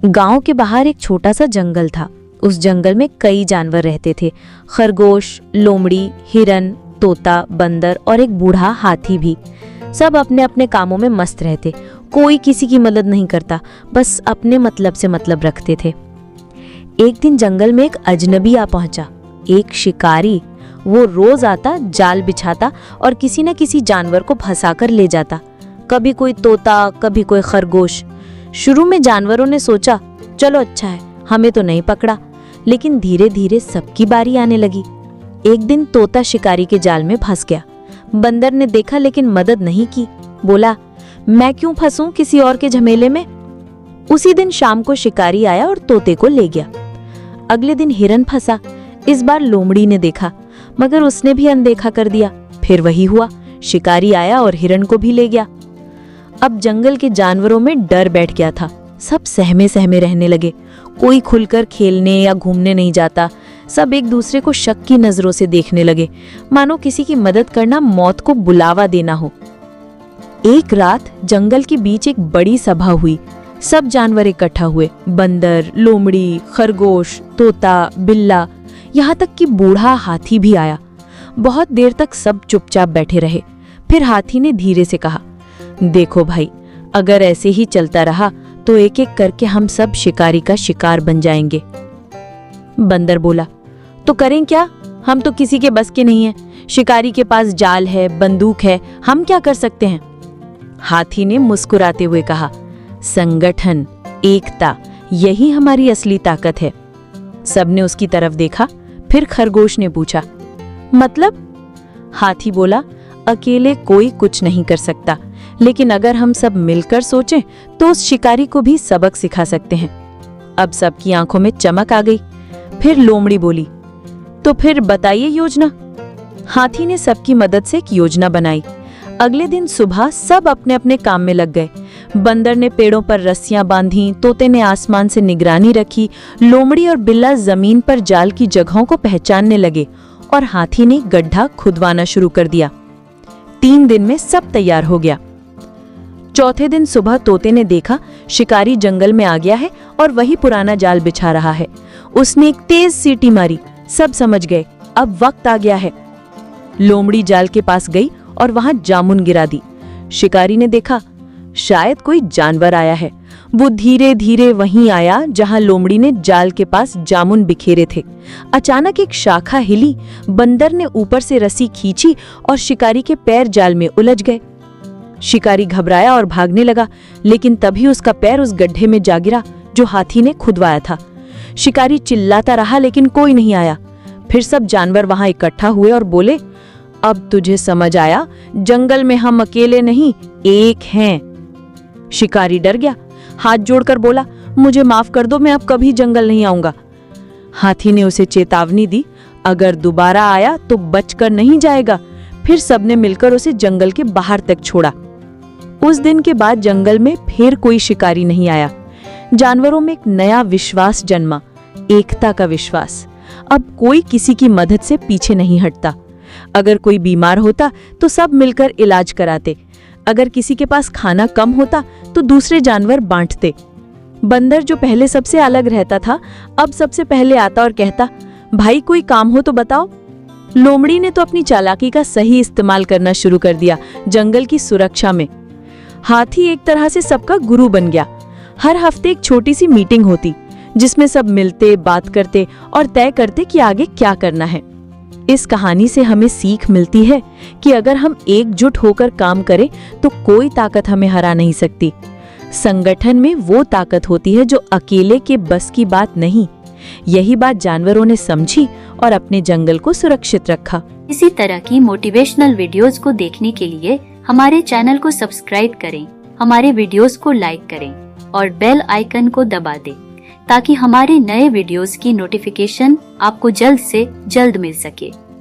गांव के बाहर एक छोटा सा जंगल था। उस जंगल में कई जानवर रहते थे। खरगोश, लोमड़ी, हिरन, तोता, बंदर और एक बूढ़ा हाथी भी। सब अपने अपने कामों में मस्त रहते। कोई किसी की मदद नहीं करता, बस अपने मतलब से मतलब रखते थे। एक दिन जंगल में एक अजनबी आ पहुंचा, एक शिकारी। वो रोज आता, जाल बिछाता और किसी न किसी जानवर को फंसाकर ले जाता। कभी कोई तोता, कभी कोई खरगोश। शुरू में जानवरों ने सोचा चलो अच्छा है, हमें तो नहीं पकड़ा, लेकिन धीरे धीरे सबकी बारी आने लगी। एक दिन तोता शिकारी के जाल में फंस गया। बंदर ने देखा लेकिन मदद नहीं की। बोला, मैं क्यों फंसूं किसी और के झमेले में। उसी दिन शाम को शिकारी आया और तोते को ले गया। अगले दिन हिरन फंसा। इस बार लोमड़ी ने देखा, मगर उसने भी अनदेखा कर दिया। फिर वही हुआ, शिकारी आया और हिरन को भी ले गया। अब जंगल के जानवरों में डर बैठ गया था। सब सहमे सहमे रहने लगे। कोई खुलकर खेलने या घूमने नहीं जाता। सब एक दूसरे को शक की नजरों से देखने लगे, मानो किसी की मदद करना मौत को बुलावा देना हो। एक रात जंगल के बीच एक बड़ी सभा हुई। सब जानवर इकट्ठा हुए। बंदर, लोमड़ी, खरगोश, तोता, बिल्ला, यहाँ तक कि बूढ़ा हाथी भी आया। बहुत देर तक सब चुपचाप बैठे रहे। फिर हाथी ने धीरे से कहा, देखो भाई, अगर ऐसे ही चलता रहा तो एक एक करके हम सब शिकारी का शिकार बन जाएंगे। बंदर बोला, तो करें क्या, हम तो किसी के बस के नहीं हैं। शिकारी के पास जाल है, बंदूक है, हम क्या कर सकते हैं। हाथी ने मुस्कुराते हुए कहा, संगठन, एकता, यही हमारी असली ताकत है। सबने उसकी तरफ देखा। फिर खरगोश ने पूछा, मतलब। हाथी बोला, अकेले कोई कुछ नहीं कर सकता, लेकिन अगर हम सब मिलकर सोचें तो उस शिकारी को भी सबक सिखा सकते हैं। अब सबकी आंखों में चमक आ गई। फिर लोमड़ी बोली, तो फिर बताइए योजना। हाथी ने सबकी मदद से एक योजना बनाई। अगले दिन सुबह सब अपने अपने काम में लग गए। बंदर ने पेड़ों पर रस्सियां बांधी, तोते ने आसमान से निगरानी रखी, लोमड़ी और बिल्ला जमीन पर जाल की जगहों को पहचानने लगे और हाथी ने गड्ढा खुदवाना शुरू कर दिया। 3 दिन में सब तैयार हो गया। चौथे दिन सुबह तोते ने देखा शिकारी जंगल में आ गया है और वही पुराना जाल बिछा रहा है। उसने एक तेज सीटी मारी। सब समझ गए अब वक्त आ गया है। लोमड़ी जाल के पास गई और वहां जामुन गिरा दी। शिकारी ने देखा शायद कोई जानवर आया है। वो धीरे धीरे वहीं आया जहां लोमड़ी ने जाल के पास जामुन बिखेरे थे। अचानक एक शाखा हिली। बंदर ने ऊपर से रस्सी खींची और शिकारी के पैर जाल में उलझ गए। शिकारी घबराया और भागने लगा, लेकिन तभी उसका पैर उस गड्ढे में जा गिरा जो हाथी ने खुदवाया था। शिकारी चिल्लाता रहा लेकिन कोई नहीं आया। फिर सब जानवर वहां इकट्ठा हुए और बोले, अब तुझे समझ आया, जंगल में हम अकेले नहीं, एक हैं। शिकारी डर गया, हाथ जोड़कर बोला, मुझे माफ कर दो, मैं अब कभी जंगल नहीं आऊंगा। हाथी ने उसे चेतावनी दी, अगर दोबारा आया तो बचकर नहीं जाएगा। फिर सबने मिलकर उसे जंगल के बाहर तक छोड़ा। उस दिन के बाद जंगल में फिर कोई शिकारी नहीं आया। जानवरों में एक नया विश्वास जन्मा, एकता का विश्वास। अब कोई किसी की मदद से पीछे नहीं हटता। अगर कोई बीमार होता तो सब मिलकर इलाज कराते। अगर किसी के पास खाना कम होता तो दूसरे जानवर बांटते। बंदर जो पहले सबसे अलग रहता था, अब सबसे पहले आता और कहता, भाई कोई काम हो तो बताओ। लोमड़ी ने तो अपनी चालाकी का सही इस्तेमाल करना शुरू कर दिया जंगल की सुरक्षा में। हाथी एक तरह से सबका गुरु बन गया। हर हफ्ते एक छोटी सी मीटिंग होती जिसमें सब मिलते, बात करते और तय करते कि आगे क्या करना है। इस कहानी से हमें सीख मिलती है कि अगर हम एकजुट होकर काम करें तो कोई ताकत हमें हरा नहीं सकती। संगठन में वो ताकत होती है जो अकेले के बस की बात नहीं। यही बात जानवरों ने समझी और अपने जंगल को सुरक्षित रखा। इसी तरह की मोटिवेशनल वीडियोस को देखने के लिए हमारे चैनल को सब्सक्राइब करें, हमारे वीडियोस को लाइक करें और बेल आइकन को दबा दें ताकि हमारे नए वीडियोस की नोटिफिकेशन आपको जल्द से जल्द मिल सके।